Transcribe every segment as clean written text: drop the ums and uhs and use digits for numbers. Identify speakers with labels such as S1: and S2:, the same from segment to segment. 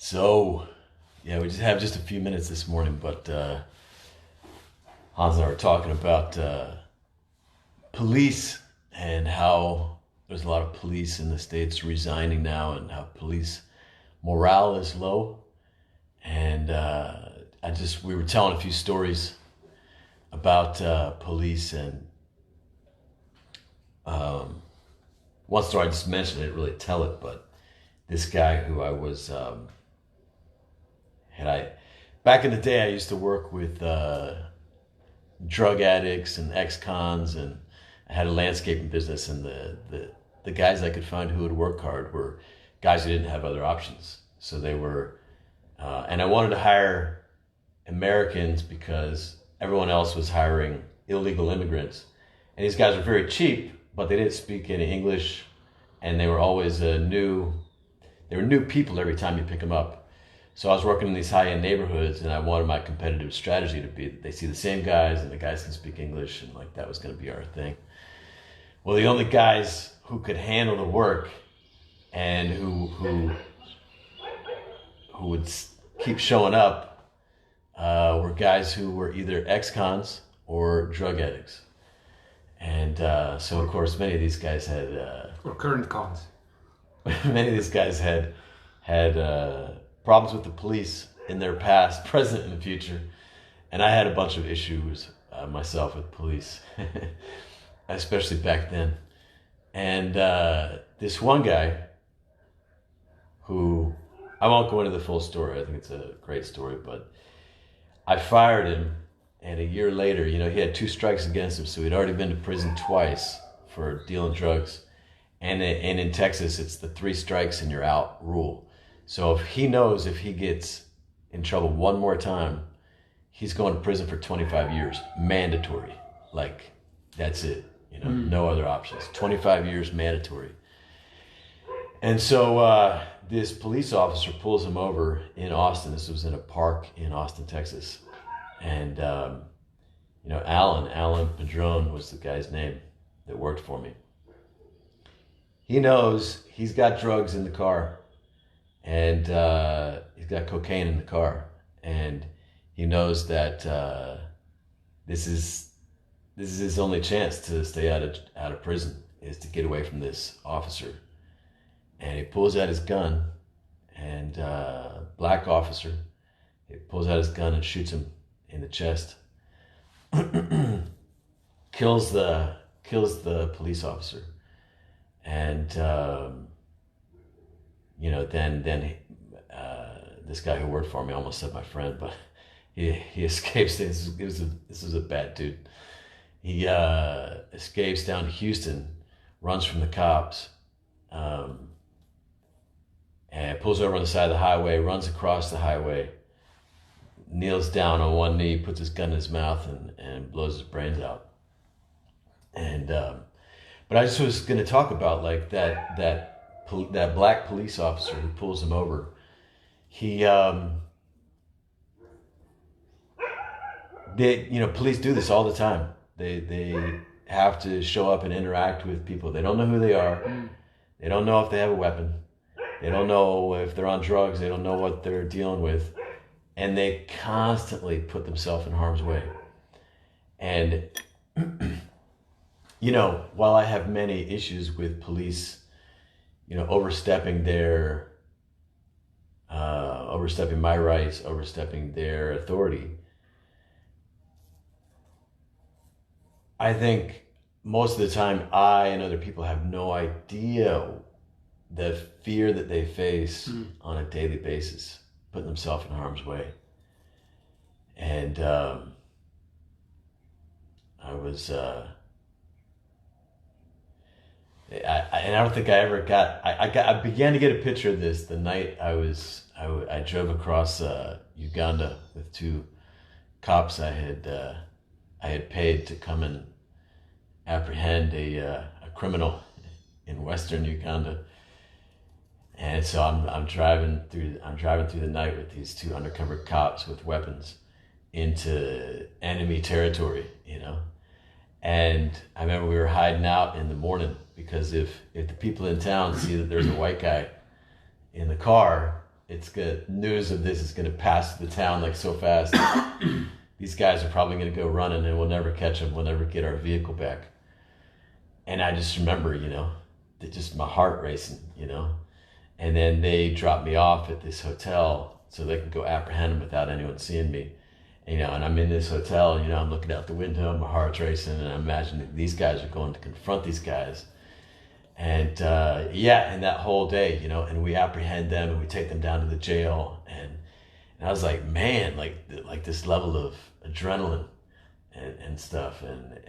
S1: So, yeah, we just have just a few minutes this morning, but Hans and I were talking about police and how there's a lot of police in the States resigning now and how police morale is low. And we were telling a few stories about police and one story I just mentioned, I didn't really tell it, but this guy who I was, back in the day, I used to work with drug addicts and ex-cons, and I had a landscaping business, and the guys I could find who would work hard were guys who didn't have other options. So they were, and I wanted to hire Americans because everyone else was hiring illegal immigrants. And these guys were very cheap, but they didn't speak any English, and they were always new people every time you pick them up. So I was working in these high-end neighborhoods, and I wanted my competitive strategy to be they see the same guys, and the guys can speak English, and like that was going to be our thing. Well, the only guys who could handle the work and who would keep showing up were guys who were either ex-cons or drug addicts. And so, of course, many of these guys had...
S2: or current cons.
S1: Many of these guys had problems with the police in their past, present, and future. And I had a bunch of issues myself with police, especially back then. And this one guy who... I won't go into the full story. I think it's a great story, but I fired him. And a year later, he had 2 strikes against him, so he'd already been to prison twice for dealing drugs. And in Texas, it's the 3 strikes and you're out rule. So if he knows if he gets in trouble one more time, he's going to prison for 25 years, mandatory. Like, that's it, no other options. 25 years mandatory. And so this police officer pulls him over in Austin. This was in a park in Austin, Texas. And, Alan Padron was the guy's name that worked for me. He knows he's got drugs in the car, and he's got cocaine in the car. And he knows that this is his only chance to stay out of prison, is to get away from this officer. And he pulls out his gun, and black officer, he pulls out his gun and shoots him in the chest. kills the police officer. And then this guy who worked for me, I almost said my friend, but he escapes. This was a bad dude. He escapes down to Houston, runs from the cops, and pulls over on the side of the highway, runs across the highway, kneels down on one knee, puts his gun in his mouth, and blows his brains out. And but I just was going to talk about like that black police officer who pulls him over. He police do this all the time. They have to show up and interact with people. They don't know who they are. They don't know if they have a weapon. They don't know if they're on drugs. They don't know what they're dealing with. And they constantly put themselves in harm's way. And, while I have many issues with police, overstepping my rights, overstepping their authority, I think most of the time I and other people have no idea the fear that they face on a daily basis, putting themselves in harm's way. And I was, I don't think I ever got, I began to get a picture of this the night I drove across Uganda with 2 cops I had paid to come and apprehend a criminal in Western Uganda. And so I'm driving through the night with these 2 undercover cops with weapons into enemy territory, And I remember we were hiding out in the morning because if the people in town see that there's a white guy in the car, it's good. News of this is gonna pass the town like so fast. These guys are probably gonna go running, and we'll never catch them. We'll never get our vehicle back. And I just remember, just my heart racing, And then they dropped me off at this hotel so they could go apprehend him without anyone seeing me. And I'm in this hotel, I'm looking out the window, my heart's racing, and I imagine that these guys are going to confront these guys. And and that whole day, and we apprehend them and we take them down to the jail. And I was like, man, like this level of adrenaline and stuff, and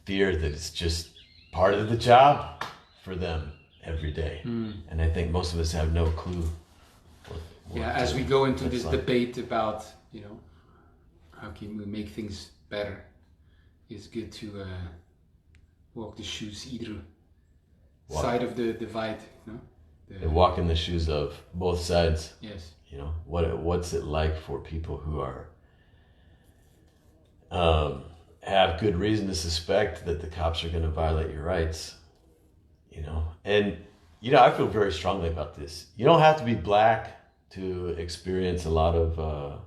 S1: fear that it's just part of the job for them every day. And I think most of us have no clue.
S2: As we go into this debate about, how can we make things better, it's good to walk the shoes either side of the divide.
S1: Walk in the shoes of both sides.
S2: Yes.
S1: What's it like for people who are have good reason to suspect that the cops are going to violate your rights, and I feel very strongly about this. You don't have to be black to experience a lot of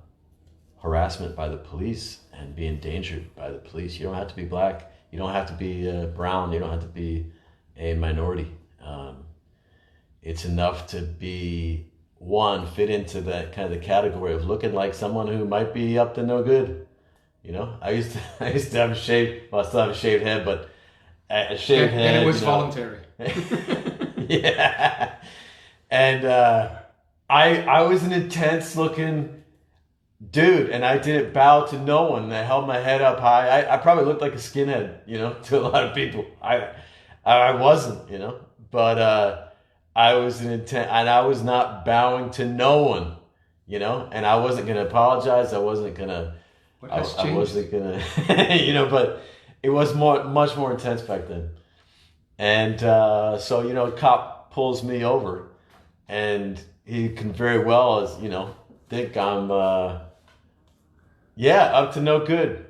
S1: harassment by the police and be endangered by the police. You don't have to be black. You don't have to be brown. You don't have to be a minority. It's enough to be fit into that kind of the category of looking like someone who might be up to no good. I used to have a shaved. Well, I still have a shaved head, but a shaved head.
S2: And it was voluntary.
S1: Yeah, and I was an intense looking dude, and I didn't bow to no one. I held my head up high. I probably looked like a skinhead, to a lot of people. I wasn't, but I was an intense, and I was not bowing to no one, and I wasn't gonna apologize. I wasn't gonna. I wasn't gonna, but it was much more intense back then. And so, cop pulls me over, and he can very well as, think I'm, up to no good.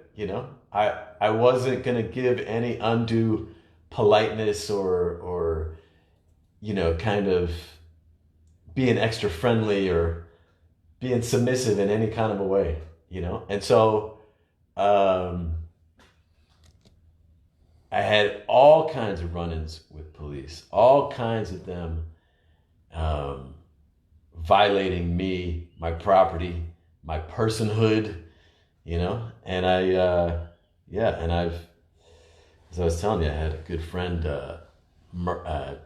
S1: I wasn't gonna give any undue politeness or kind of being extra friendly or being submissive in any kind of a way. And so I had all kinds of run-ins with police, all kinds of them violating me, my property, my personhood, and as I was telling you, I had a good friend,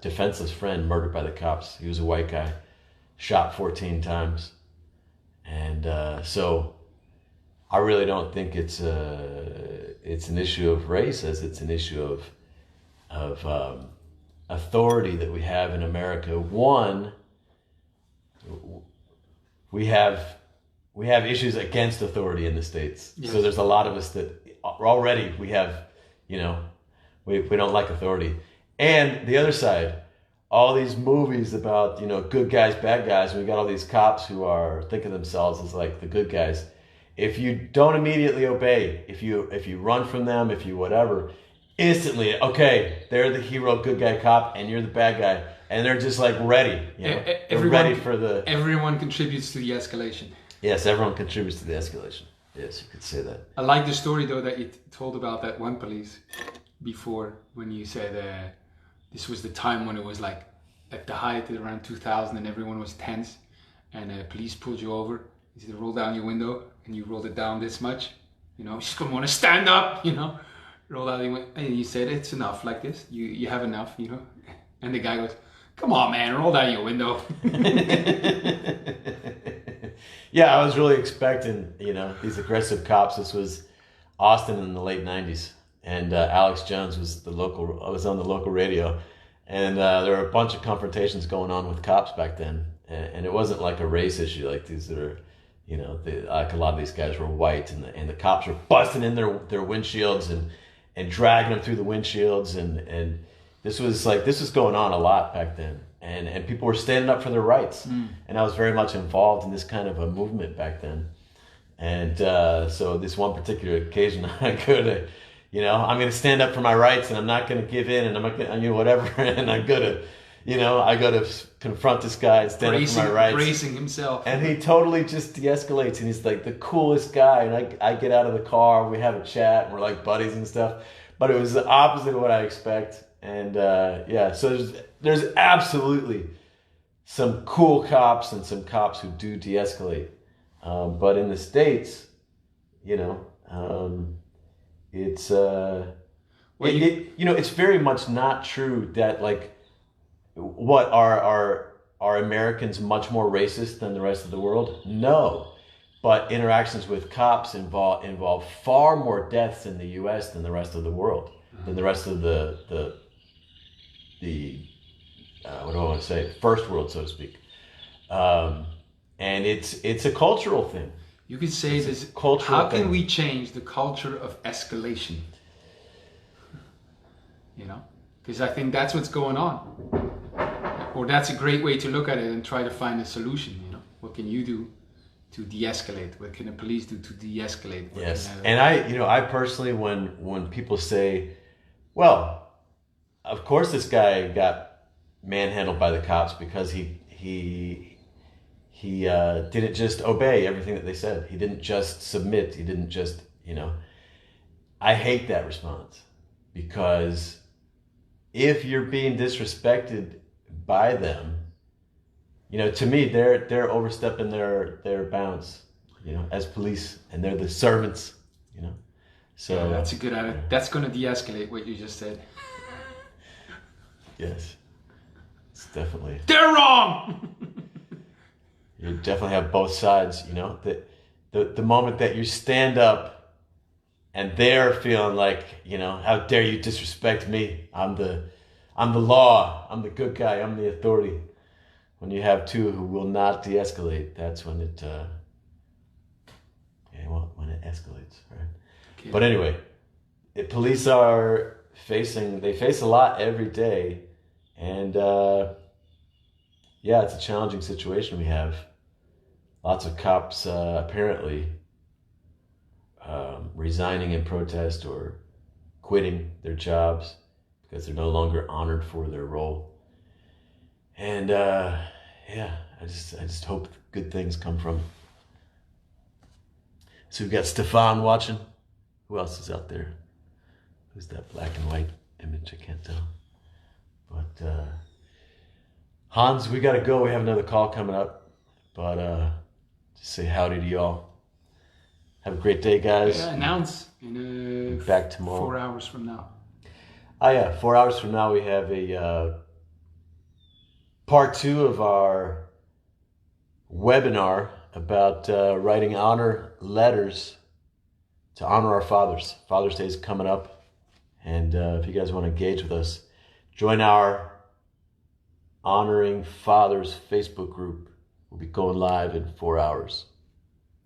S1: defenseless friend murdered by the cops. He was a white guy, shot 14 times. And so I really don't think it's an issue of race as it's an issue of authority that we have in America. One, we have issues against authority in the States. Yes. So there's a lot of us that already we have, we don't like authority. And the other side, all these movies about, good guys, bad guys, and we got all these cops who are thinking themselves as like the good guys. If you don't immediately obey, if you run from them, if you whatever, instantly, okay, they're the hero, good guy cop, and you're the bad guy. And they're just like ready, they're ready for the...
S2: Everyone contributes to the escalation.
S1: Yes, everyone contributes to the escalation. Yes, you could say that.
S2: I like the story though that you told about that one police before, when you said this was the time when it was like at the height around 2000 and everyone was tense, and police pulled you over. You said, roll down your window, and you rolled it down this much. She's gonna want to stand up. Roll down your window, and you said it's enough like this. You have enough. And the guy goes, come on, man, roll down your window.
S1: Yeah, I was really expecting, these aggressive cops. This was Austin in the late 90s. And Alex Jones was on the local radio. And there were a bunch of confrontations going on with cops back then. And it wasn't like a race issue like these that are, like a lot of these guys were white. And the cops were busting in their windshields and dragging them through the windshields. And this was going on a lot back then. And people were standing up for their rights. And I was very much involved in this kind of a movement back then. And so this one particular occasion, I go to, I'm going to stand up for my rights, and I'm not going to give in, and I'm not going to, whatever. And I go to You know, I go to confront this guy and stand up for my rights.
S2: Bracing himself.
S1: And he totally just de-escalates, and he's like the coolest guy. And I get out of the car, we have a chat, and we're like buddies and stuff. But it was the opposite of what I expect. And yeah, so there's absolutely some cool cops and some cops who do de-escalate. But in the States, you know, it's it's very much not true that like what are Americans much more racist than the rest of the world? No, but interactions with cops involve far more deaths in the U.S. than the rest of the world, than the rest of the what do I want to say, first world, so to speak. And it's a cultural thing.
S2: You could say
S1: It's a
S2: this.
S1: cultural
S2: How can
S1: thing.
S2: we change the culture of escalation? You know, because I think that's what's going on, or that's a great way to look at it and try to find a solution. You know, what can you do to de-escalate? What can the police do to de-escalate?
S1: Yes, and I personally, when people say, well, of course this guy got manhandled by the cops because he didn't just obey everything that they said. He didn't just submit. He didn't just, you know. I hate that response, because if you're being disrespected by them, you know, to me they're overstepping their bounds, you know, as police, and they're the servants, you know. So
S2: yeah, that's a good idea. That's going to de-escalate what you just said.
S1: Yes, it's definitely.
S2: They're wrong.
S1: You definitely have both sides, you know. The moment that you stand up and they're feeling like, you know, how dare you disrespect me? I'm the law. I'm the good guy. I'm the authority. When you have two who will not de-escalate, that's when it when it escalates, right? Okay. But anyway, police face a lot every day, and yeah, it's a challenging situation we have. Lots of cops apparently resigning in protest or quitting their jobs because they're no longer honored for their role. And yeah, I just hope good things come from it. So we've got Stefan watching. Who else is out there? Who's that black and white image? I can't tell. But Hans, we gotta go. We have another call coming up. But just say howdy to y'all. Have a great day, guys.
S2: Yeah, announce in
S1: back tomorrow.
S2: 4 hours from now.
S1: Oh yeah, 4 hours from now we have a part 2 of our webinar about writing honor letters to honor our fathers. Father's Day is coming up, and if you guys want to engage with us, join our Honoring Fathers Facebook group. We'll be going live in 4 hours.